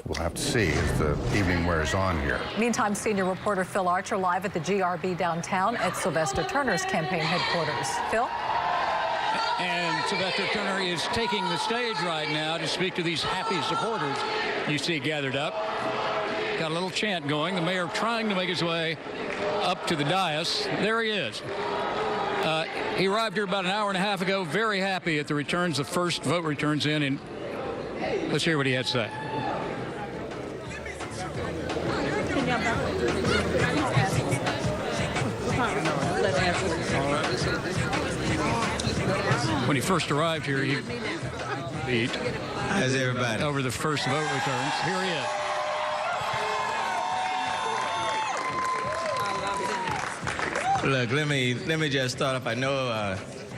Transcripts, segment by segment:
we'll have to see as the evening wears on here. Meantime, senior reporter Phil Archer live at the GRB downtown at Sylvester Turner's campaign headquarters. Phil? And Sylvester Turner is taking the stage right now to speak to these happy supporters you see gathered up. Got a little chant going. The mayor trying to make his way up to the dais. There he is. He arrived here about an hour and a half ago, very happy at the returns, the first vote returns in. And let's hear what he had to say. When he first arrived here, he beat. How's everybody? Over the first vote returns. Here he is. Look, let me just start off. I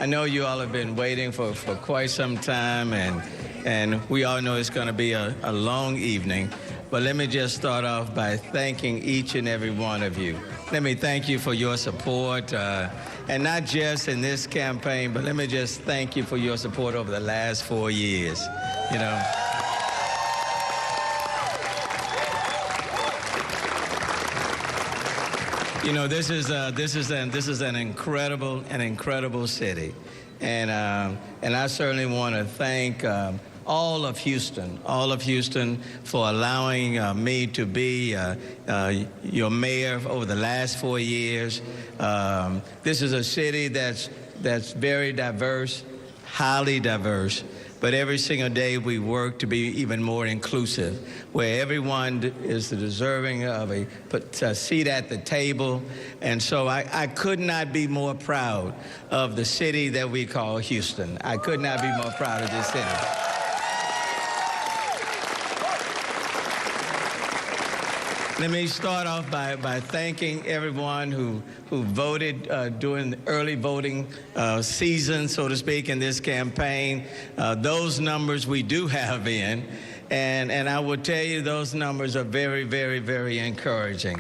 know you all have been waiting for quite some time, and we all know it's going to be a long evening. But let me just start off by thanking each and every one of you. Let me thank you for your support, and not just in this campaign, but let me just thank you for your support over the last 4 years. You know. You know, this is an incredible city, and I certainly want to thank all of Houston for allowing me to be your mayor over the last 4 years. This is a city that's very diverse, highly diverse. But every single day we work to be even more inclusive, where everyone is deserving of a seat at the table. And so I could not be more proud of the city that we call Houston. I could not be more proud of this city. Let me start off by thanking everyone who voted during the early voting season, so to speak, in this campaign. Those numbers we do have in, and I will tell you those numbers are very, very, very encouraging.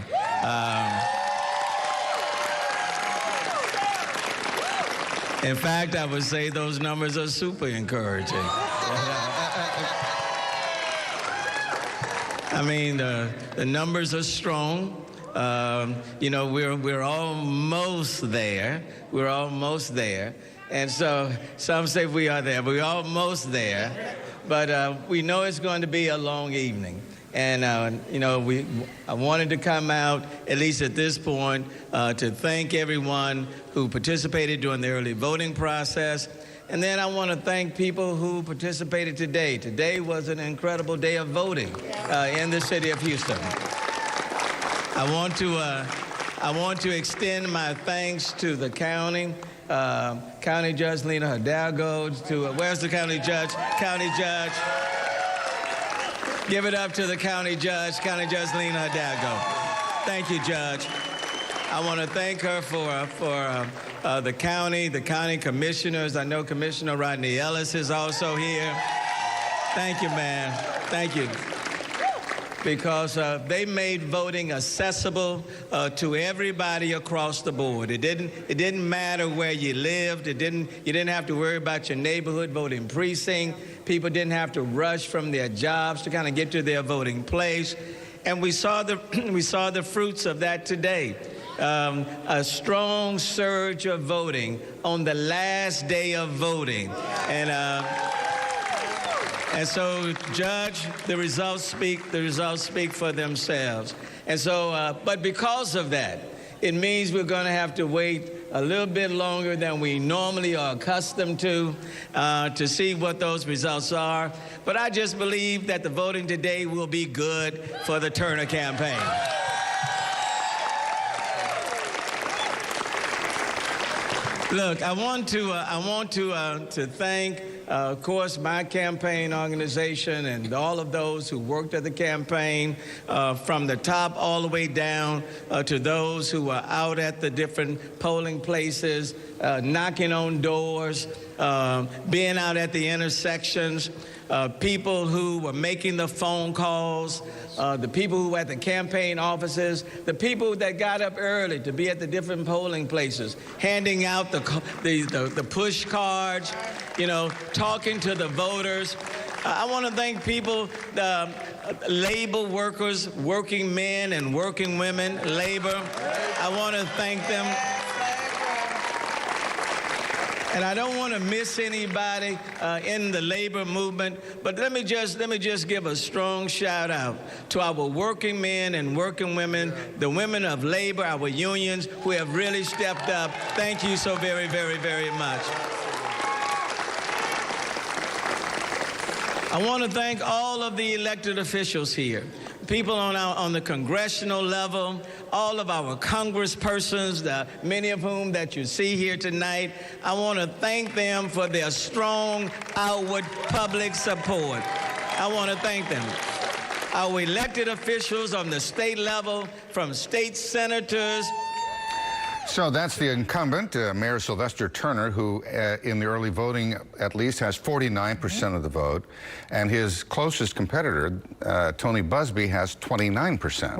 In fact, I would say those numbers are super encouraging. I mean, the numbers are strong. You know, we're almost there. We're almost there. And so some say we are there. We're almost there. But we know it's going to be a long evening. And, you know, I wanted to come out, at least at this point, to thank everyone who participated during the early voting process. And then I want to thank people who participated today. Today was an incredible day of voting in the city of Houston. I want to extend my thanks to the county, County Judge Lena Hidalgo. Where's the county judge? County Judge. Give it up to the County Judge Lena Hidalgo. Thank you, Judge. I want to thank her for the county commissioners. I know Commissioner Rodney Ellis is also here. Thank you, man. Thank you. Because they made voting accessible to everybody across the board. It didn't matter where you lived. You didn't have to worry about your neighborhood voting precinct. People didn't have to rush from their jobs to kind of get to their voting place. And we saw the fruits of that today. A strong surge of voting on the last day of voting. And so, Judge, the results speak for themselves. And so, but because of that, it means we're going to have to wait a little bit longer than we normally are accustomed to see what those results are. But I just believe that the voting today will be good for the Turner campaign. Look, I want to thank, of course, my campaign organization and all of those who worked at the campaign, from the top all the way down to those who are out at the different polling places, knocking on doors, being out at the intersections, people who were making the phone calls, the people who were at the campaign offices, the people that got up early to be at the different polling places, handing out the push cards, you know, talking to the voters. I want to thank people labor workers, working men and working women, labor. I want to thank them. And I don't want to miss anybody in the labor movement, but let me just give a strong shout out to our working men and working women, the women of labor, our unions, who have really stepped up. Thank you so very, very, very much. I want to thank all of the elected officials here, people on the congressional level, all of our congresspersons, many of whom that you see here tonight. I want to thank them for their strong outward public support. I want to thank them. Our elected officials on the state level, from state senators. So that's the incumbent, Mayor Sylvester Turner, who in the early voting at least has 49% of the vote. And his closest competitor, Tony Busby, has 29%. Right.